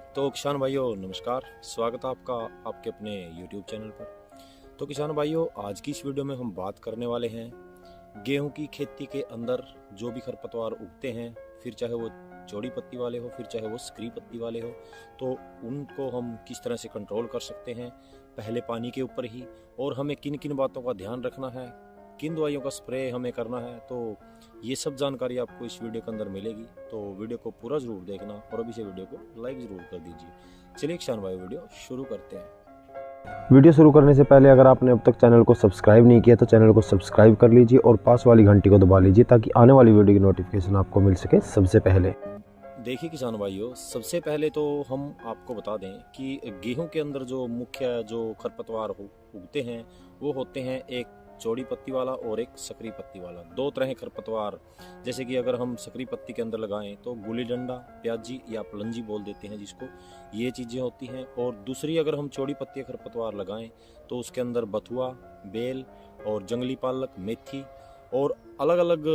तो किसान भाइयों नमस्कार, स्वागत है आपका आपके अपने YouTube चैनल पर। तो किसान भाइयों, आज की इस वीडियो में हम बात करने वाले हैं गेहूं की खेती के अंदर जो भी खरपतवार उगते हैं, फिर चाहे वो चौड़ी पत्ती वाले हो, फिर चाहे वो स्क्री पत्ती वाले हो, तो उनको हम किस तरह से कंट्रोल कर सकते हैं पहले पानी के ऊपर ही, और हमें किन किन बातों का ध्यान रखना है, किन दवाइयों का स्प्रे हमें करना है। तो ये सब जानकारी आपको इस वीडियो के अंदर मिलेगी, तो वीडियो को पूरा ज़रूर देखना और अभी से वीडियो को लाइक ज़रूर कर दीजिए। चलिए किसान भाई, वीडियो शुरू करते हैं। वीडियो शुरू करने से पहले अगर आपने अब तक चैनल को सब्सक्राइब नहीं किया तो चैनल को सब्सक्राइब कर लीजिए और पास वाली घंटी को दबा लीजिए ताकि आने वाली वीडियो की नोटिफिकेशन आपको मिल सके सबसे पहले। देखिए किसान भाइयों, सबसे पहले तो हम आपको बता दें कि गेहूं के अंदर जो मुख्य जो खरपतवार उगते हैं वो होते हैं एक चौड़ी पत्ती वाला और एक सकरी पत्ती वाला। दो तरह के खरपतवार, जैसे कि अगर हम सकरी पत्ती के अंदर लगाएं तो गुली डंडा, प्याजी या पलंजी बोल देते हैं जिसको, ये चीज़ें होती हैं। और दूसरी अगर हम चौड़ी पत्ती खरपतवार लगाएं तो उसके अंदर बथुआ, बेल और जंगली पालक, मेथी और अलग अलग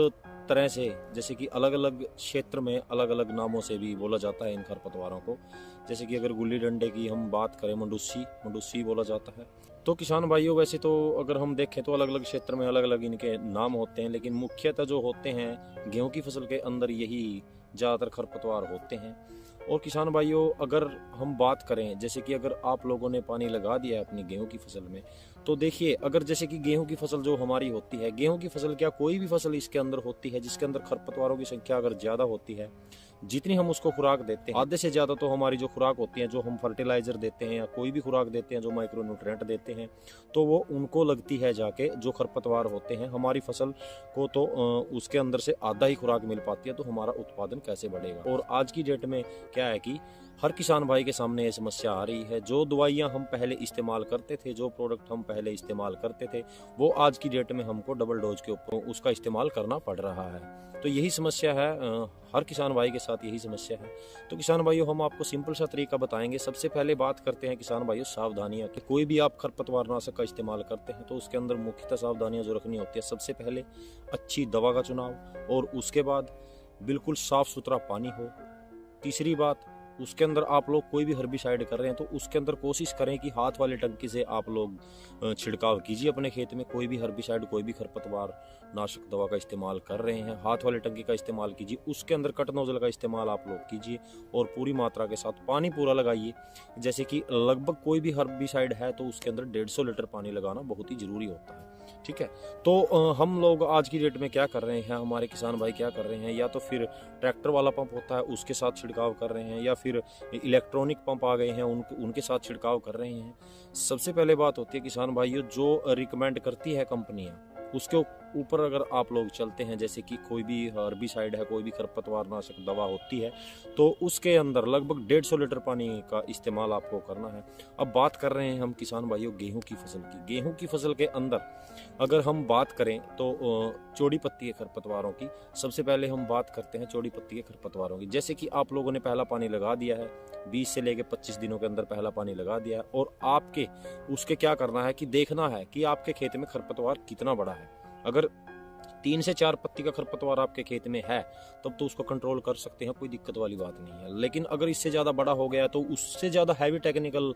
तरह से, जैसे कि अलग अलग क्षेत्र में अलग अलग नामों से भी बोला जाता है इन खरपतवारों को। जैसे कि अगर गुल्ली डंडे की हम बात करें, मंडूसी बोला जाता है। तो किसान भाइयों, वैसे तो अगर हम देखें तो अलग अलग क्षेत्र में अलग अलग इनके नाम होते हैं, लेकिन मुख्यतः जो होते हैं गेहूं की फसल के अंदर यही ज़्यादातर खरपतवार होते हैं। और किसान भाइयों, अगर हम बात करें, जैसे कि अगर आप लोगों ने पानी लगा दिया है अपनी गेहूं की फसल में, तो देखिए, अगर जैसे कि गेहूं की फसल जो हमारी होती है, गेहूं की फसल क्या कोई भी फसल इसके अंदर होती है जिसके अंदर खरपतवारों की संख्या अगर ज़्यादा होती है, जितनी हम उसको खुराक देते हैं आधे से ज़्यादा, तो हमारी जो खुराक होती है, जो हम फर्टिलाइजर देते हैं या कोई भी खुराक देते हैं, जो माइक्रो न्यूट्रिएंट देते हैं, तो वो उनको लगती है जाके, जो खरपतवार होते हैं हमारी फसल को, तो उसके अंदर से आधा ही खुराक मिल पाती है। तो हमारा उत्पादन कैसे बढ़ेगा। और आज की डेट में क्या है कि हर किसान भाई के सामने ये समस्या आ रही है। जो दवाइयाँ हम पहले इस्तेमाल करते थे, जो प्रोडक्ट हम पहले इस्तेमाल करते थे, वो आज की डेट में हमको डबल डोज के ऊपर उसका इस्तेमाल करना पड़ रहा है। तो यही समस्या है, हर किसान भाई के साथ यही समस्या है। तो किसान भाइयों, हम आपको सिंपल सा तरीका बताएंगे। सबसे पहले बात करते हैं किसान भाइयों सावधानियां कि कोई भी आप खरपतवार नाशक का इस्तेमाल करते हैं तो उसके अंदर मुख्यतः सावधानियां जो रखनी होती है, सबसे पहले अच्छी दवा का चुनाव, और उसके बाद बिल्कुल साफ सुथरा पानी हो। तीसरी बात, उसके अंदर आप लोग कोई भी हर्बिसाइड कर रहे हैं तो उसके अंदर कोशिश करें कि हाथ वाले टंकी से आप लोग छिड़काव कीजिए अपने खेत में। कोई भी हर्बिसाइड, कोई भी खरपतवार नाशक दवा का इस्तेमाल कर रहे हैं, हाथ वाले टंकी का इस्तेमाल कीजिए। उसके अंदर कट नोजल का इस्तेमाल आप लोग कीजिए और पूरी मात्रा के साथ पानी पूरा लगाइए। जैसे कि लगभग कोई भी हर्बिसाइड है तो उसके अंदर 150 लीटर पानी लगाना बहुत ही जरूरी होता है। ठीक है। तो हम लोग आज की डेट में क्या कर रहे हैं, हमारे किसान भाई क्या कर रहे हैं, या तो फिर ट्रैक्टर वाला पंप होता है उसके साथ छिड़काव कर रहे हैं, या फिर इलेक्ट्रॉनिक पंप आ गए हैं उनके साथ छिड़काव कर रहे हैं। सबसे पहले बात होती है किसान भाइयों, जो रिकमेंड करती है कंपनियां, उसके ऊपर अगर आप लोग चलते हैं, जैसे कि कोई भी हर्बिसाइड है, कोई भी खरपतवार नाशक दवा होती है, तो उसके अंदर लगभग 150 लीटर पानी का इस्तेमाल आपको करना है। अब बात कर रहे हैं हम किसान भाइयों गेहूं की फसल की। गेहूं की फसल के अंदर अगर हम बात करें तो चौड़ी पत्ती के खरपतवारों की, सबसे पहले हम बात करते हैं चौड़ी पत्ती के खरपतवारों की। जैसे कि आप लोगों ने पहला पानी लगा दिया है, 20 से लेकर 25 दिनों के अंदर पहला पानी लगा दिया है, और आपके उसके क्या करना है कि देखना है कि आपके खेत में खरपतवार कितना बड़ा है। अगर 3 से 4 पत्ती का खरपतवार आपके खेत में है तब तो उसको कंट्रोल कर सकते हैं, कोई दिक्कत वाली बात नहीं है। लेकिन अगर इससे ज़्यादा बड़ा हो गया तो उससे ज़्यादा हैवी टेक्निकल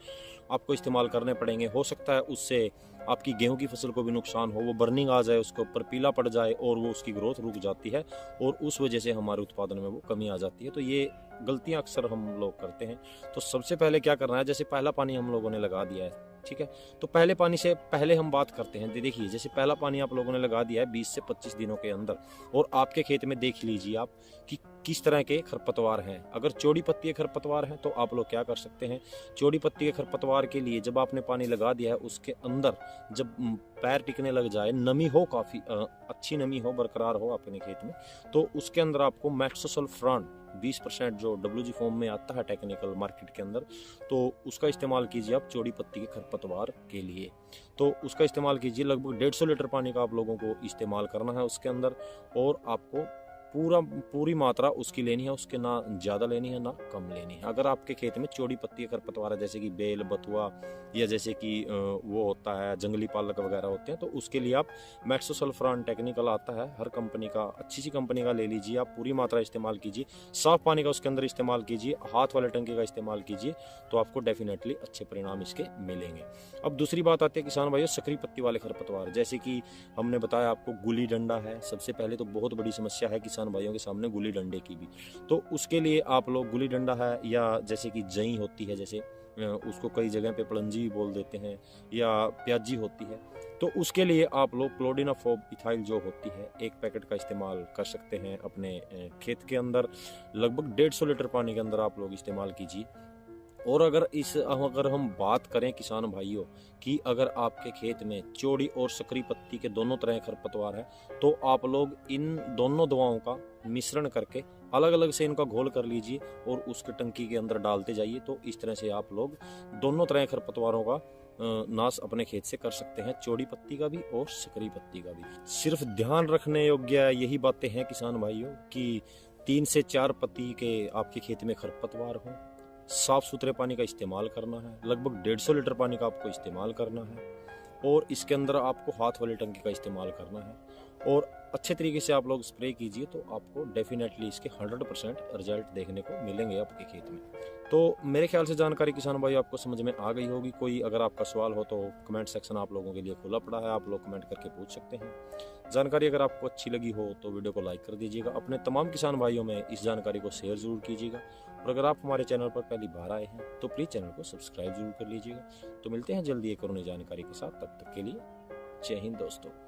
आपको इस्तेमाल करने पड़ेंगे। हो सकता है उससे आपकी गेहूं की फसल को भी नुकसान हो, वो बर्निंग आ जाए, उसके ऊपर पीला पड़ जाए और वो उसकी ग्रोथ रुक जाती है, और उस वजह से हमारे उत्पादन में वो कमी आ जाती है। तो ये गलतियां अक्सर हम लोग करते हैं। तो सबसे पहले क्या करना है, जैसे पहला पानी हम लोगों ने लगा दिया है, ठीक है, तो पहले पानी से पहले हम बात करते हैं। देखिए, जैसे पहला पानी आप लोगों ने लगा दिया है 20 से 25 दिनों के अंदर, और आपके खेत में देख लीजिए आप कि किस तरह के खरपतवार हैं। अगर चौड़ी पत्ती के खरपतवार हैं तो आप लोग क्या कर सकते हैं, चौड़ी पत्ती के खरपतवार के लिए जब आपने पानी लगा दिया है उसके अंदर जब पैर टिकने लग जाए, नमी हो, काफ़ी अच्छी नमी हो, बरकरार हो अपने खेत में, तो उसके अंदर आपको मैक्सोसल्फान 20% जो WG फॉर्म में आता है टेक्निकल मार्केट के अंदर, तो उसका इस्तेमाल कीजिए आप चौड़ी पत्ती के खरपतवार के लिए। तो उसका इस्तेमाल कीजिए, लगभग 150 लीटर पानी का आप लोगों को इस्तेमाल करना है उसके अंदर, और आपको पूरी मात्रा उसकी लेनी है, उसके ना ज़्यादा लेनी है ना कम लेनी है। अगर आपके खेत में चौड़ी पत्ती का खरपतवार है, जैसे कि बेल, बथुआ या जैसे कि वो होता है जंगली पालक वगैरह होते हैं, तो उसके लिए आप मेट्सोसल्फान टेक्निकल आता है हर कंपनी का, अच्छी सी कंपनी का ले लीजिए। आप पूरी मात्रा इस्तेमाल कीजिए, साफ पानी का उसके अंदर इस्तेमाल कीजिए, हाथ वाले टंकी का इस्तेमाल कीजिए, तो आपको डेफिनेटली अच्छे परिणाम इसके मिलेंगे। अब दूसरी बात आती है किसान भाइयों सक्रिय पत्ती वाले खरपतवार, जैसे कि हमने बताया आपको गुली डंडा है। सबसे पहले तो बहुत बड़ी समस्या है किसान भाइयों के सामने गुली डंडे की भी, तो उसके लिए आप लोग गुली डंडा है या जैसे कि जई होती है, जैसे उसको कई जगह पे पलंजी भी बोल देते हैं, या प्याजी होती है, तो उसके लिए आप लोग क्लोडिनाफोब इथाइल जो होती है 1 पैकेट का इस्तेमाल कर सकते हैं अपने खेत के अंदर। लगभग 150 लीटर पानी के अंदर आप लोग इस्तेमाल कीजिए। और अगर हम बात करें किसान भाइयों कि अगर आपके खेत में चौड़ी और सकरी पत्ती के दोनों तरह खरपतवार है, तो आप लोग इन दोनों दवाओं का मिश्रण करके अलग अलग से इनका घोल कर लीजिए और उसके टंकी के अंदर डालते जाइए। तो इस तरह से आप लोग दोनों तरह खरपतवारों का नाश अपने खेत से कर सकते हैं, चौड़ी पत्ती का भी और सकरी पत्ती का भी। सिर्फ ध्यान रखने योग्य यही बातें हैं किसान भाइयों कि 3 से 4 पत्ती के आपके खेत में खरपतवार हों, साफ सुथरे पानी का इस्तेमाल करना है, लगभग 150 लीटर पानी का आपको इस्तेमाल करना है, और इसके अंदर आपको हाथ वाली टंकी का इस्तेमाल करना है, और अच्छे तरीके से आप लोग स्प्रे कीजिए, तो आपको डेफिनेटली इसके 100% रिजल्ट देखने को मिलेंगे आपके खेत में। तो मेरे ख्याल से जानकारी किसान भाई आपको समझ में आ गई होगी। कोई अगर आपका सवाल हो तो कमेंट सेक्शन आप लोगों के लिए खुला पड़ा है, आप लोग कमेंट करके पूछ सकते हैं। जानकारी अगर आपको अच्छी लगी हो तो वीडियो को लाइक कर दीजिएगा, अपने तमाम किसान भाइयों में इस जानकारी को शेयर जरूर कीजिएगा, और अगर आप हमारे चैनल पर पहली बार आए हैं तो प्लीज़ चैनल को सब्सक्राइब जरूर कर लीजिएगा। तो मिलते हैं जल्दी एक और नई जानकारी के साथ, तब तक के लिए जय हिंद दोस्तों।